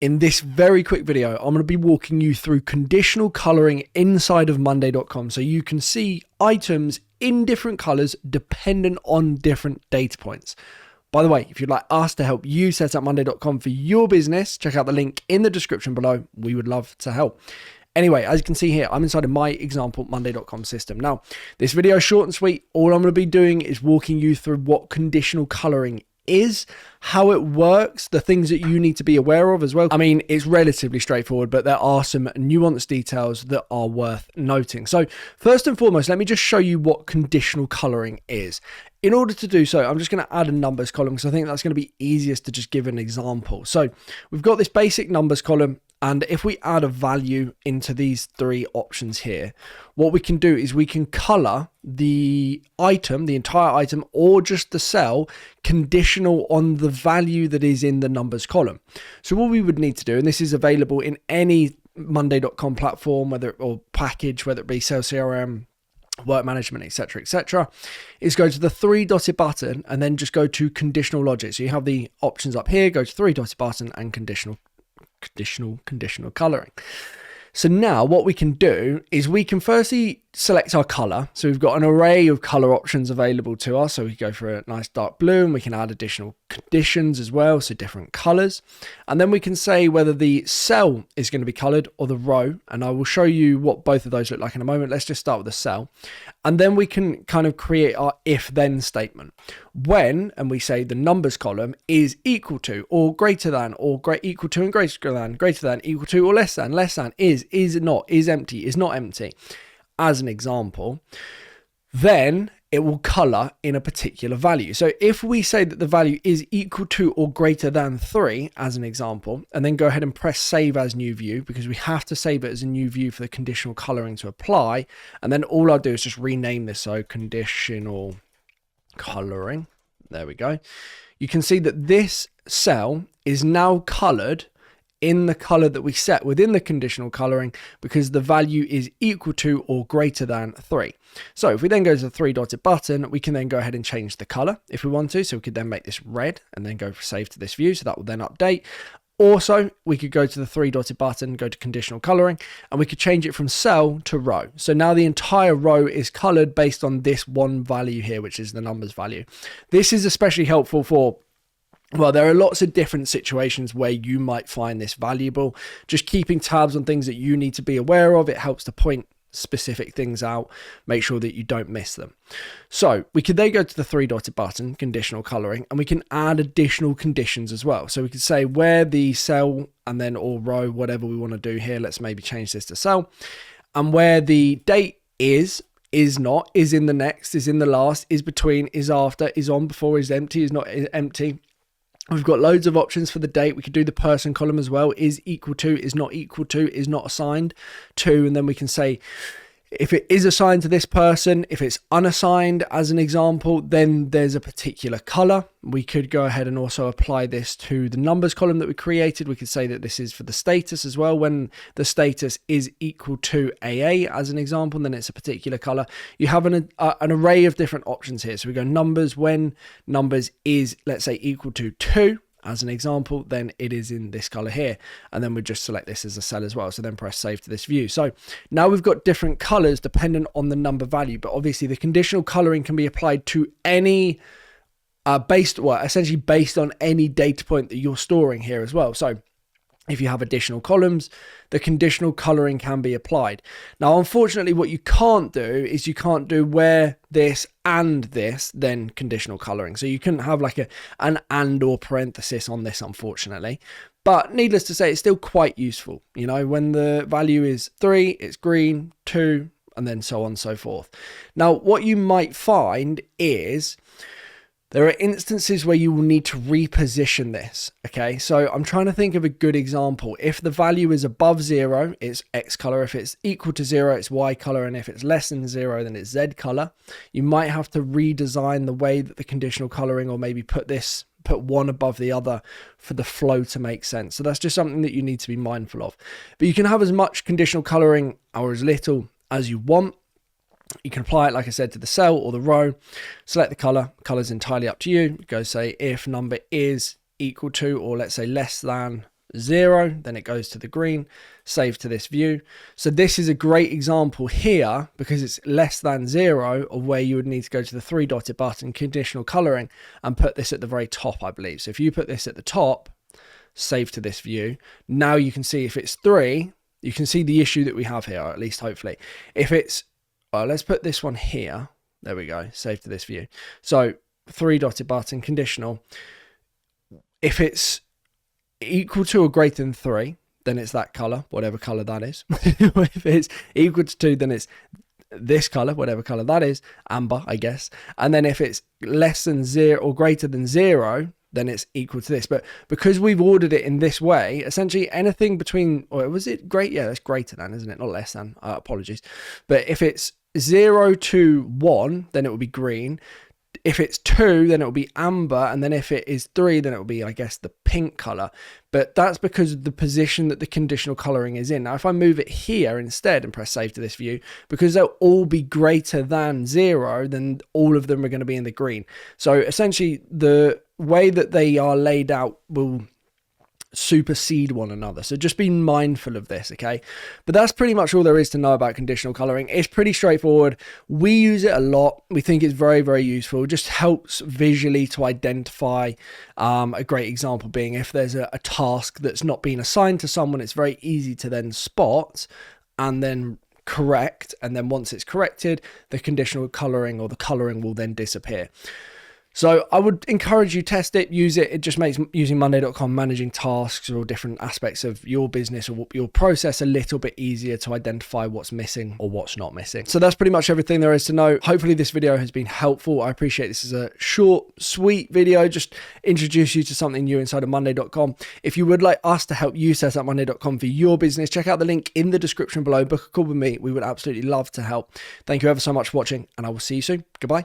In this very quick video, I'm going to be walking you through conditional coloring inside of Monday.com so you can see items in different colors dependent on different data points. By the way, if you'd like us to help you set up Monday.com for your business, check out the link in the description below. We would love to help. Anyway, as you can see here, I'm inside of my example Monday.com system. Now, this video is short and sweet. All I'm going to be doing is walking you through what conditional coloring is, how it works, the things that you need to be aware of as well. I mean, it's relatively straightforward, but there are some nuanced details that are worth noting. So first and foremost, let me just show you what conditional coloring is. In order to do so, I'm just going to add a numbers column because I think that's going to be easiest to just give an example. So we've got this basic numbers column. And if we add a value into these three options here, what we can do is we can color the item, the entire item, or just the cell conditional on the value that is in the numbers column. So what we would need to do, and this is available in any Monday.com platform, or package, whether it be Sales CRM, work management, etc., is go to the three dotted button and then just go to conditional logic. So you have the options up here, go to three dotted button and conditional coloring. So now what we can do is we can firstly select our color. So we've got an array of color options available to us. So we go for a nice dark blue and we can add additional conditions as well. So different colors. And then we can say whether the cell is going to be colored or the row. And I will show you what both of those look like in a moment. Let's just start with the cell. And then we can kind of create our if then statement. When, and we say the numbers column is equal to or greater than or equal to and greater than, equal to or less than, is not, is empty, is not empty, as an example, then it will color in a particular value. So if we say that the value is equal to or greater than 3, as an example, and then go ahead and press save as new view, because we have to save it as a new view for the conditional coloring to apply. And then all I'll do is just rename this. So conditional coloring. There we go. You can see that this cell is now colored in the color that we set within the conditional coloring because the value is equal to or greater than 3. So if we then go to the three dotted button, we can then go ahead and change the color if we want to. So we could then make this red and then go for save to this view. So that will then update. Also, we could go to the three dotted button, go to conditional coloring, and we could change it from cell to row. So now the entire row is colored based on this one value here, which is the numbers value. This is especially helpful for, well, there are lots of different situations where you might find this valuable. Just keeping tabs on things that you need to be aware of. It helps to point specific things out, make sure that you don't miss them. So we could then go to the three dotted button, conditional coloring, and we can add additional conditions as well. So we could say where the cell and then or row, whatever we want to do here. Let's maybe change this to cell. And where the date is not, is in the next, is in the last, is between, is after, is on before, is empty, is not empty. We've got loads of options for the date. We could do the person column as well. Is equal to, is not equal to, is not assigned to. And then we can say if it is assigned to this person, if it's unassigned as an example, then there's a particular color. We could go ahead and also apply this to the numbers column that we created. We could say that this is for the status as well. When the status is equal to AA as an example, then it's a particular color. You have an array of different options here. So we go numbers, when numbers is, let's say, equal to 2. As an example, then it is in this color here. And then we just select this as a cell as well. So then press save to this view. So now we've got different colors dependent on the number value, but obviously the conditional coloring can be applied to any essentially based on any data point that you're storing here as well. So if you have additional columns, the conditional coloring can be applied. Now, unfortunately, what you can't do is you can't do where this and this, then conditional coloring. So you couldn't have like an and or parenthesis on this, unfortunately. But needless to say, it's still quite useful. You know, when the value is 3, it's green, 2, and then so on and so forth. Now, what you might find is there are instances where you will need to reposition this, okay? So I'm trying to think of a good example. If the value is above 0, it's X color. If it's equal to 0, it's Y color. And if it's less than 0, then it's Z color. You might have to redesign the way that the conditional coloring, or maybe put one above the other for the flow to make sense. So that's just something that you need to be mindful of. But you can have as much conditional coloring or as little as you want. You can apply it, like I said, to the cell or the row. Select the color. Color's entirely up to you. Go say if number is equal to, or let's say less than 0, then it goes to the green, save to this view. So this is a great example here because it's less than 0 of where you would need to go to the 3 dotted button, conditional coloring, and put this at the very top, I believe. So if you put this at the top, save to this view, now you can see if it's 3, you can see the issue that we have here, or at least hopefully. If it's, well, let's put this one here. There we go, save to this view. So 3 dotted button, conditional. If it's equal to or greater than 3, then it's that color, whatever color that is. If it's equal to 2, then it's this color, whatever color that is, amber, I guess. And then if it's less than 0 or greater than 0, then it's equal to this. But because we've ordered it in this way, essentially anything between, or was it great? Yeah, that's greater than, isn't it? Not less than, apologies. But if it's 0 to 1, then it will be green. If it's 2, then it will be amber, and then if it is 3, then it will be, I guess, the pink color. But that's because of the position that the conditional coloring is in. Now, if I move it here instead and press save to this view, because they'll all be greater than 0, then all of them are going to be in the green. So essentially, the way that they are laid out will supersede one another. So just be mindful of this, okay? But that's pretty much all there is to know about conditional coloring. It's pretty straightforward. We use it a lot. We think it's very, very useful. It just helps visually to identify. A great example being if there's a task that's not been assigned to someone, it's very easy to then spot and then correct. And then once it's corrected, the conditional coloring or the coloring will then disappear. So I would encourage you, test it, use it. It just makes using Monday.com, managing tasks or different aspects of your business or your process a little bit easier to identify what's missing or what's not missing. So that's pretty much everything there is to know. Hopefully this video has been helpful. I appreciate this is a short, sweet video, just introduce you to something new inside of Monday.com. If you would like us to help you set up Monday.com for your business, check out the link in the description below. Book a call with me. We would absolutely love to help. Thank you ever so much for watching, and I will see you soon. Goodbye.